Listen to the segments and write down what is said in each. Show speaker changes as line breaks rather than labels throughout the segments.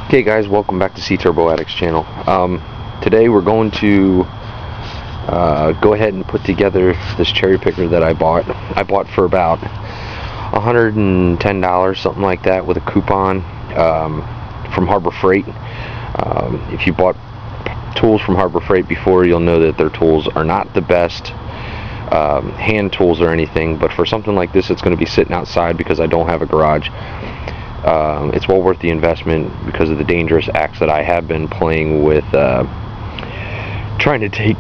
Okay guys, welcome back to C Turbo Addicts channel. Today we're going to go ahead and put together this cherry picker that I bought. I bought for about $110, something like that, with a coupon from Harbor Freight. If you bought tools from Harbor Freight before, you'll know that their tools are not the best hand tools or anything, but for something like this, it's going to be sitting outside because I don't have a garage. It's well worth the investment because of the dangerous acts that I have been playing with, trying to take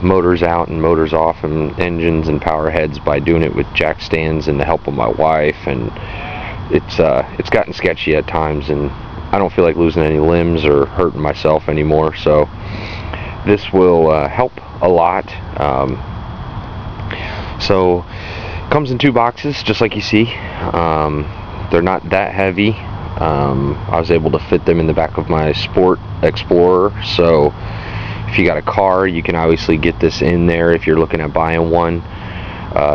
motors out and motors off and engines and power heads by doing it with jack stands and the help of my wife, and it's gotten sketchy at times, and I don't feel like losing any limbs or hurting myself anymore, so this will help a lot. So it comes in 2 boxes just like you see. They're not that heavy. I was able to fit them in the back of my Sport Explorer, so if you got a car, you can obviously get this in there if you're looking at buying one.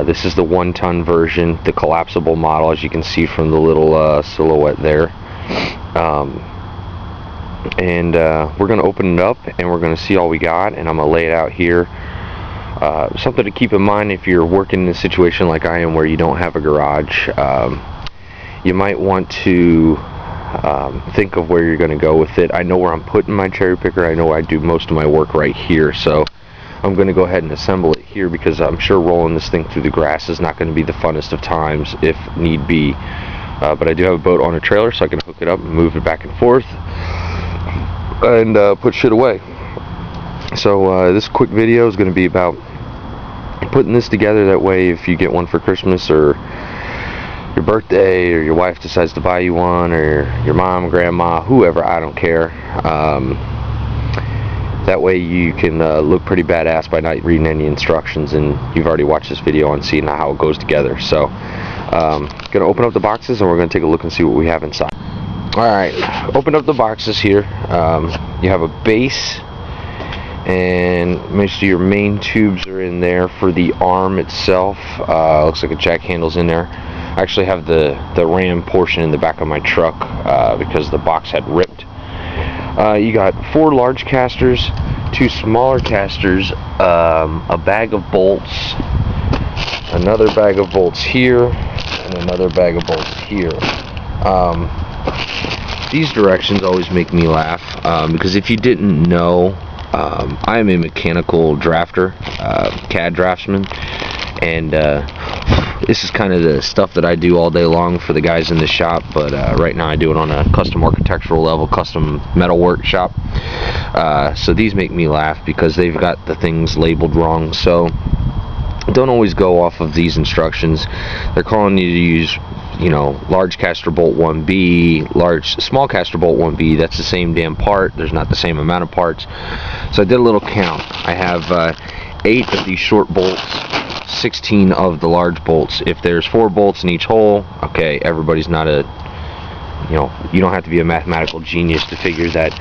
This is the 1-ton version, the collapsible model, as you can see from the little silhouette there. We're going to open it up and we're going to see all we got, and I'm going to lay it out here. Something to keep in mind if you're working in a situation like I am where you don't have a garage. You might want to think of where you're going to go with it. I know where I'm putting my cherry picker. I know I do most of my work right here, so I'm going to go ahead and assemble it here because I'm sure rolling this thing through the grass is not going to be the funnest of times if need be. But I do have a boat on a trailer, so I can hook it up and move it back and forth and put shit away. So this quick video is going to be about putting this together. That way, if you get one for Christmas or your birthday, or your wife decides to buy you one, or your mom, grandma, whoever, I don't care, that way you can look pretty badass by not reading any instructions, and you've already watched this video and seen how it goes together. So gonna open up the boxes and we're gonna take a look and see what we have inside. Alright, open up the boxes here. You have a base, and make sure your main tubes are in there for the arm itself. Looks like a jack handle's in there. I actually have the ram portion in the back of my truck because the box had ripped. You got 4 large casters, 2 smaller casters, a bag of bolts, another bag of bolts here, and another bag of bolts here. These directions always make me laugh because if you didn't know, I am a mechanical drafter, CAD draftsman, and this is kind of the stuff that I do all day long for the guys in the shop, but right now I do it on a custom architectural level, custom metalwork shop. So these make me laugh because they've got the things labeled wrong, so don't always go off of these instructions. They're calling you to use, you know, large caster bolt 1B, small caster bolt 1B. That's the same damn part. There's not the same amount of parts. So I did a little count. I have 8 of these short bolts, 16 of the large bolts. If there's 4 bolts in each hole, okay, everybody's not a, you know, you don't have to be a mathematical genius to figure that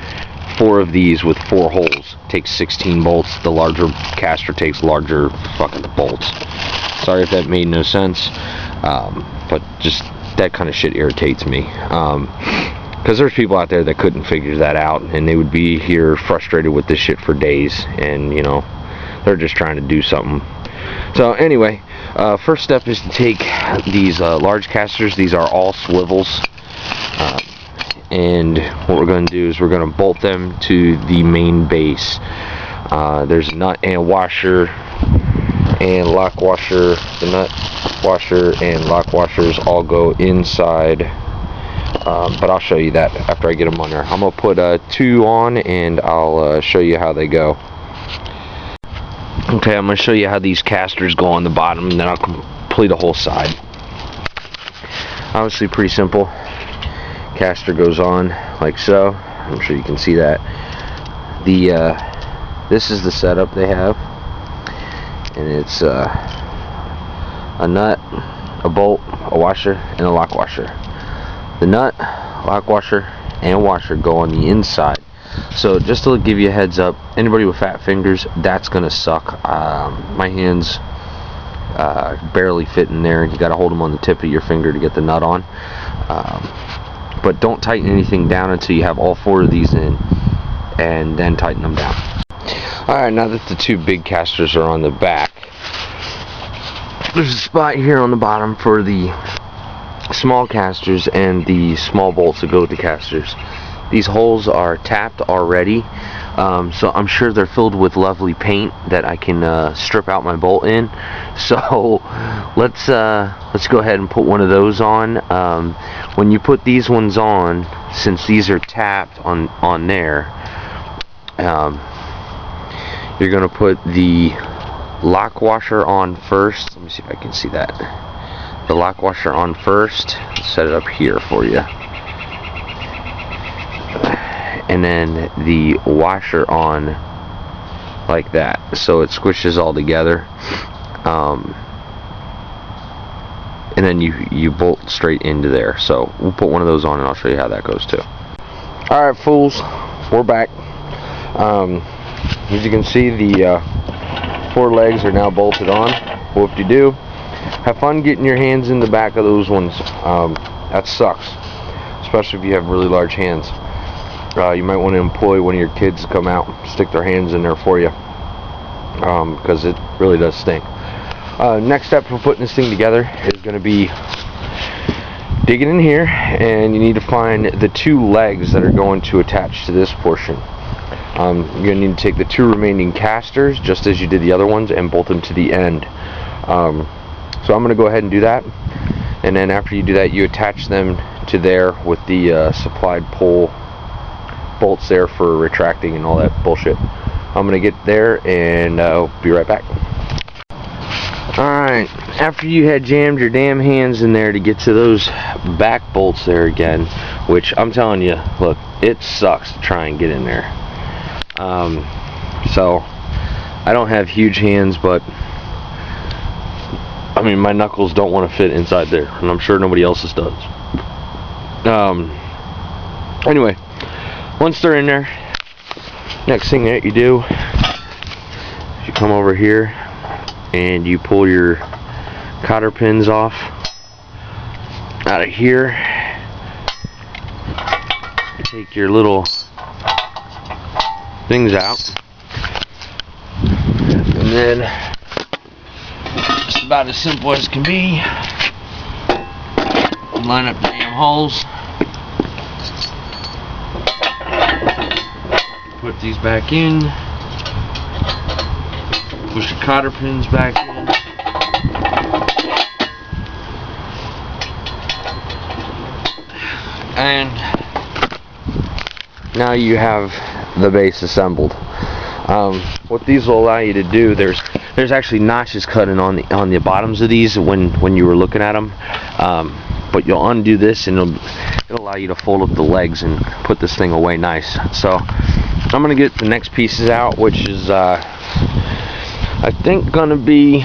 4 of these with 4 holes takes 16 bolts. The larger caster takes larger fucking bolts. Sorry if that made no sense, but just that kind of shit irritates me, because there's people out there that couldn't figure that out, and they would be here frustrated with this shit for days, and you know, they're just trying to do something. So anyway, first step is to take these large casters. These are all swivels, and what we're going to do is we're going to bolt them to the main base. There's a nut and washer and lock washer. The nut washer and lock washers all go inside, but I'll show you that after I get them on there. I'm going to put 2 on, and I'll show you how they go. Okay, I'm going to show you how these casters go on the bottom, and then I'll complete a whole side. Obviously pretty simple. Caster goes on like so. I'm sure you can see that. This is the setup they have, and it's a nut, a bolt, a washer, and a lock washer. The nut, lock washer, and washer go on the inside. So just to give you a heads up, anybody with fat fingers, that's gonna suck. My hands barely fit in there. You got to hold them on the tip of your finger to get the nut on. but don't tighten anything down until you have all 4 of these in, and then tighten them down. Alright, now that the 2 big casters are on the back, there's a spot here on the bottom for the small casters and the small bolts that go with the casters. These holes are tapped already, so I'm sure they're filled with lovely paint that I can strip out my bolt in. So let's go ahead and put one of those on. When you put these ones on, since these are tapped on there, you're gonna put the lock washer on first. Let me see if I can see that. The lock washer on first. Set it up here for you. And then the washer on like that, so it squishes all together. And then you bolt straight into there. So we'll put one of those on and I'll show you how that goes too. Alright fools, we're back. As you can see, the 4 legs are now bolted on. Whoop-de-doo. Have fun getting your hands in the back of those ones. That sucks, especially if you have really large hands. You might want to employ one of your kids to come out, stick their hands in there for you, because it really does stink. Next step for putting this thing together is going to be digging in here, and you need to find the 2 legs that are going to attach to this portion. You're going to need to take the 2 remaining casters, just as you did the other ones, and bolt them to the end. So I'm going to go ahead and do that, and then after you do that, you attach them to there with the supplied pull bolts there for retracting and all that bullshit. I'm going to get there, and I'll be right back. Alright, after you had jammed your damn hands in there to get to those back bolts there again, which I'm telling you, look, it sucks to try and get in there. So I don't have huge hands, but I mean, my knuckles don't want to fit inside there, and I'm sure nobody else's does. Anyway, once they're in there, next thing that you do is you come over here and you pull your cotter pins off out of here. You take your little things out, and then it's about as simple as can be. Line up the damn holes, put these back in, push the cotter pins back in, and now you have the base assembled. What these will allow you to do, there's actually notches cut in on the bottoms of these when you were looking at them, but you'll undo this and it'll allow you to fold up the legs and put this thing away nice. So I'm gonna get the next pieces out, which is I think gonna be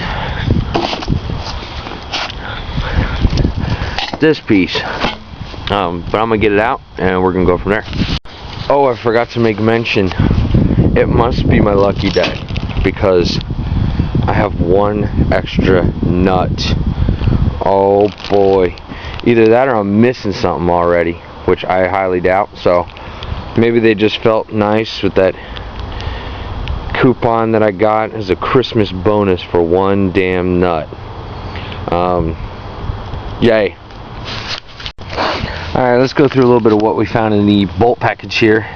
this piece, but I'm gonna get it out and we're gonna go from there. Oh, I forgot to make mention, it must be my lucky day because I have 1 extra nut. Oh boy, either that or I'm missing something already, which I highly doubt. So maybe they just felt nice with that coupon that I got as a Christmas bonus for 1 damn nut. Yay. Alright, let's go through a little bit of what we found in the bolt package here.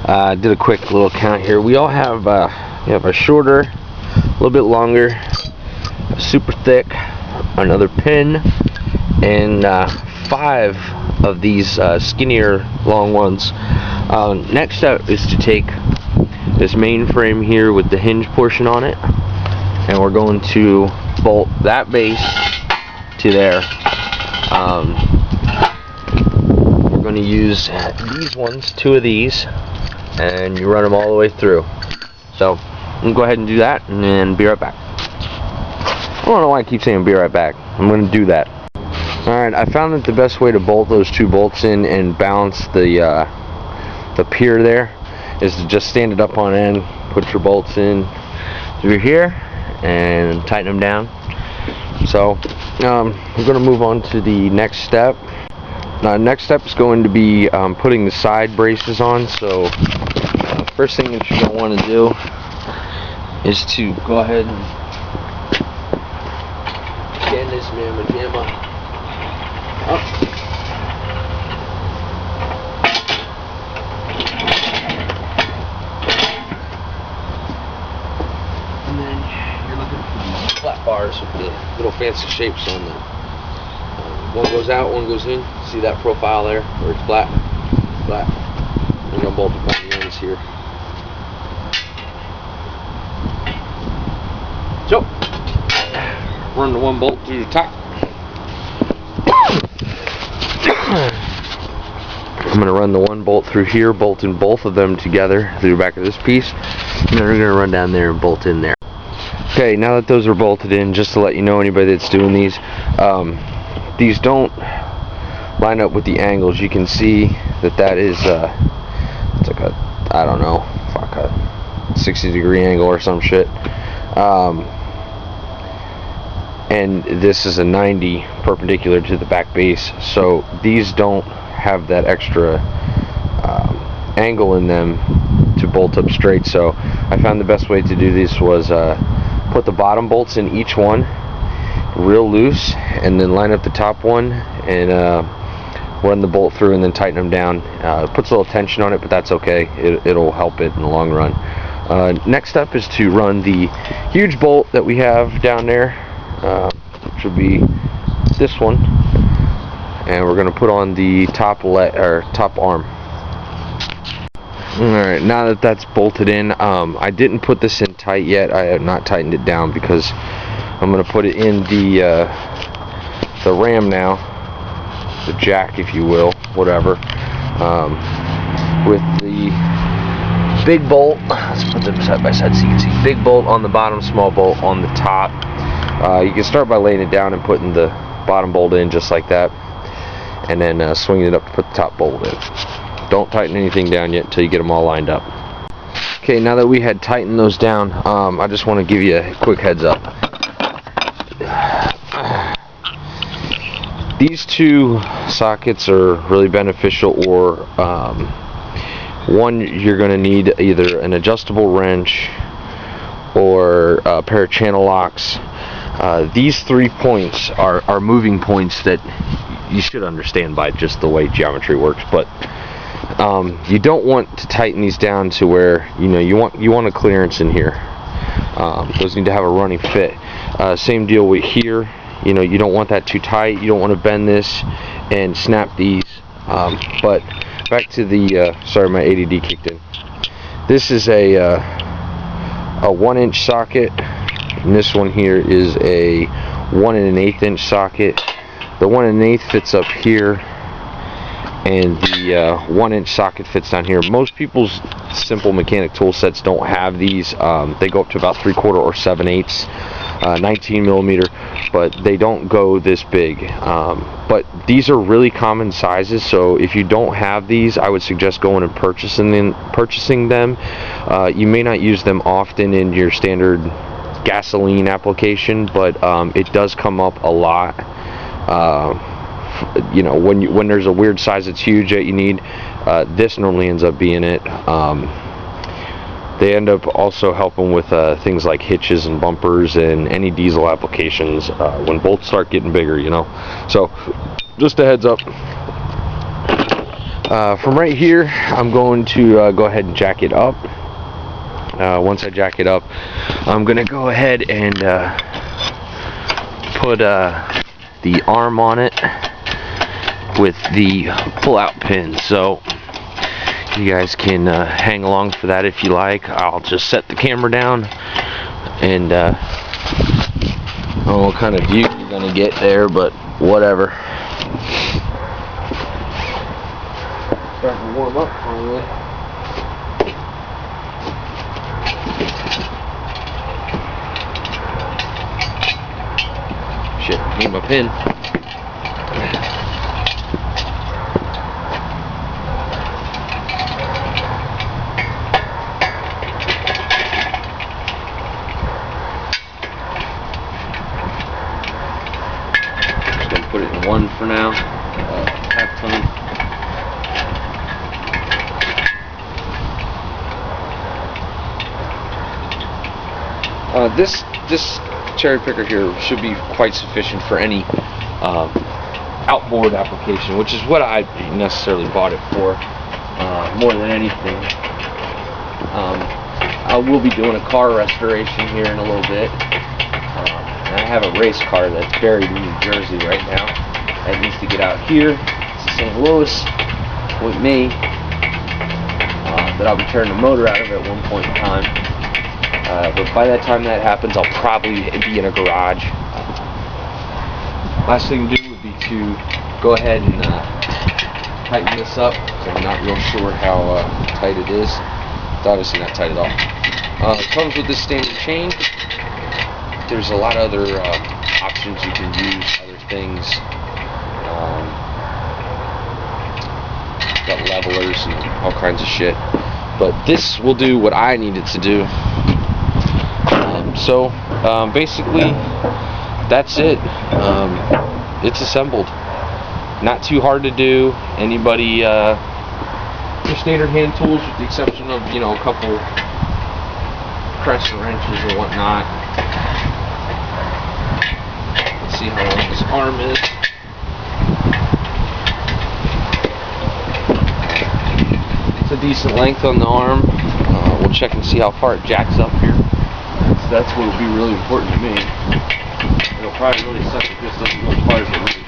Did a quick little count here. We all have we have a shorter, a little bit longer, a super thick, another pin, and 5 of these skinnier long ones. Next step is to take this main frame here with the hinge portion on it, and we're going to bolt that base to there. We're going to use these ones, 2 of these, and you run them all the way through. So I'm going to go ahead and do that and then be right back. I don't know why I keep saying be right back. I'm going to do that. Alright, I found that the best way to bolt those 2 bolts in and balance the pier there is to just stand it up on end, put your bolts in through here, and tighten them down. So we're going to move on to the next step, Next step is going to be putting the side braces on. So first thing that you're going to want to do is to go ahead and get this mamma jamma up. And then you're looking for these flat bars with the little fancy shapes on them. One goes out, one goes in. See that profile there where it's flat? Flat. We're going to bolt it on the ends here. So, run the one bolt through the top. I'm going to run the one bolt through here, bolting both of them together through the back of this piece. And then we're going to run down there and bolt in there. Okay, now that those are bolted in, just to let you know, anybody that's doing these don't line up with the angles. You can see that that is it's like a, I don't know, fuck, a 60-degree angle or some shit. And this is a 90 perpendicular to the back base, so these don't have that extra angle in them to bolt up straight. So I found the best way to do this was put the bottom bolts in each one real loose, and then line up the top one and run the bolt through and then tighten them down. It puts a little tension on it, but that's okay. It'll help it in the long run. Next up is to run the huge bolt that we have down there, which would be this one, and we're going to put on the top arm. Alright, now that that's bolted in, I didn't put this in tight yet. I have not tightened it down because I'm going to put it in the ram now, the jack, if you will, whatever, with the big bolt. Let's put them side by side so you can see. Big bolt on the bottom, small bolt on the top. You can start by laying it down and putting the bottom bolt in just like that, and then swinging it up to put the top bolt in. Don't tighten anything down yet until you get them all lined up. Okay, now that we had tightened those down, I just want to give you a quick heads up. These two sockets are really beneficial, or one, you're going to need either an adjustable wrench or a pair of channel locks. These 3 points are moving points that you should understand by just the way geometry works, but you don't want to tighten these down to where you want a clearance in here. Those need to have a running fit. Same deal with here. You don't want that too tight. You don't want to bend this and snap these. But back to the sorry, my ADD kicked in. This is a 1-inch socket, and this one here is a 1 1/8 inch socket. The 1 1/8 fits up here, and the 1-inch socket fits down here. Most people's simple mechanic tool sets don't have these. They go up to about 3/4 or 7/8, 19 millimeter, but they don't go this big. But these are really common sizes, so if you don't have these, I would suggest going and purchasing them. You may not use them often in your standard gasoline application, but it does come up a lot. When there's a weird size that's huge that you need, this normally ends up being it. They end up also helping with things like hitches and bumpers and any diesel applications when bolts start getting bigger, So just a heads up. From right here, I'm going to go ahead and jack it up. Once I jack it up, I'm going to go ahead and put the arm on it with the pull-out pin. So you guys can hang along for that if you like. I'll just set the camera down, and I don't know what kind of view you're going to get there, but whatever. Starting to warm up finally. Shit, need my pin. Just gonna put it in one for now, half ton. This cherry picker here should be quite sufficient for any outboard application, which is what I necessarily bought it for, more than anything. I will be doing a car restoration here in a little bit. And I have a race car that's buried in New Jersey right now that needs to get out here to St. Louis with me, that I'll be turning the motor out of at one point in time. But by that time that happens, I'll probably be in a garage. Last thing to do would be to go ahead and tighten this up, because I'm not real sure how tight it is. It's obviously not tight at all. It comes with this standard chain. There's a lot of other options you can use, other things. Got levelers and all kinds of shit. But this will do what I need it to do. So basically, that's it. It's assembled. Not too hard to do. Anybody, your standard hand tools, with the exception of, you know, a couple crescent wrenches or whatnot. Let's see how long this arm is. It's a decent length on the arm. We'll check and see how far it jacks up here. That's what will be really important to me. It'll probably really suck if this doesn't go as far as it really should.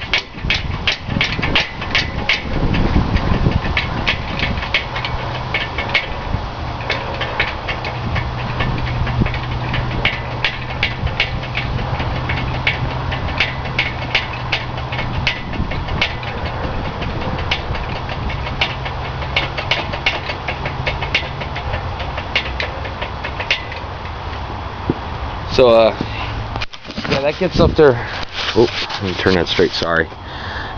So, yeah, that gets up there. Oh, let me turn that straight, sorry.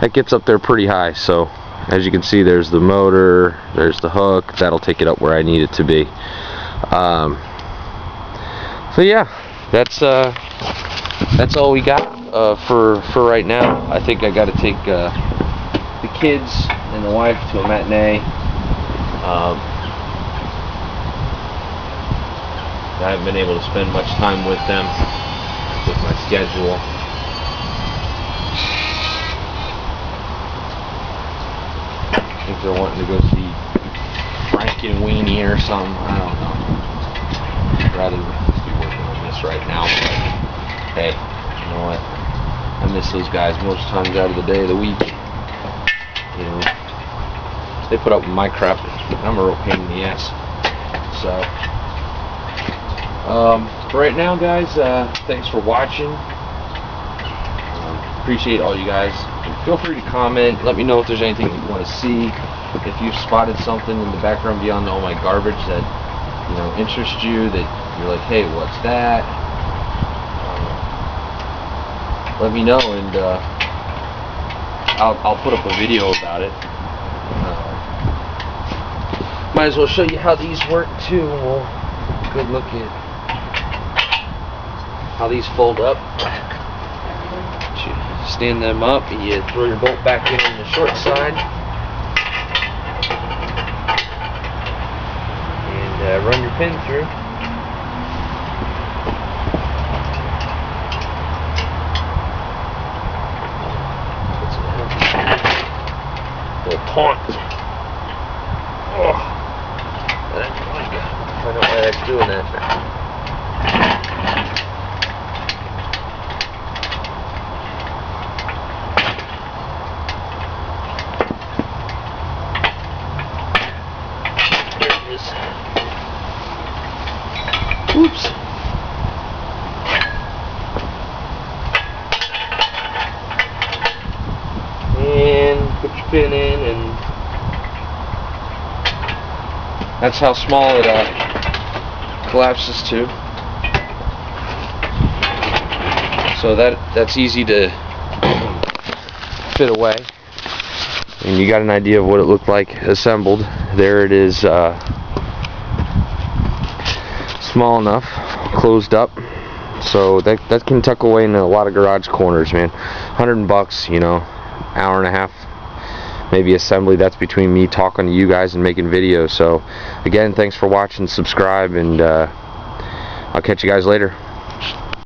That gets up there pretty high, so as you can see, there's the motor, there's the hook. That'll take it up where I need it to be. So yeah, that's all we got for right now. I think I got to take the kids and the wife to a matinee. I haven't been able to spend much time with them with my schedule. I think they're wanting to go see Frankenweenie or something. I don't know. I'd rather just be working on this right now. But hey, you know what? I miss those guys most times out of the day of the week. You know, they put up with my crap. I'm a real pain in the ass. So. Right now, guys, thanks for watching. Appreciate all you guys. Feel free to comment. Let me know if there's anything you want to see. If you've spotted something in the background beyond all my garbage that, you know, interests you, that you're like, hey, what's that? Let me know, and I'll put up a video about it. Might as well show you how these work too. We'll good look at how these fold up. You stand them up and you throw your bolt back in on the short side and run your pin through. Little taunt. Oh, that's really good. I don't know why that's doing that. Oops. And put your pin in, and that's how small it collapses to. So that's easy to fit away. And you got an idea of what it looked like assembled. There it is. Small enough, closed up, so that can tuck away in a lot of garage corners, man. $100, you know, hour and a half, maybe assembly. That's between me talking to you guys and making videos. So again, thanks for watching, subscribe, and I'll catch you guys later.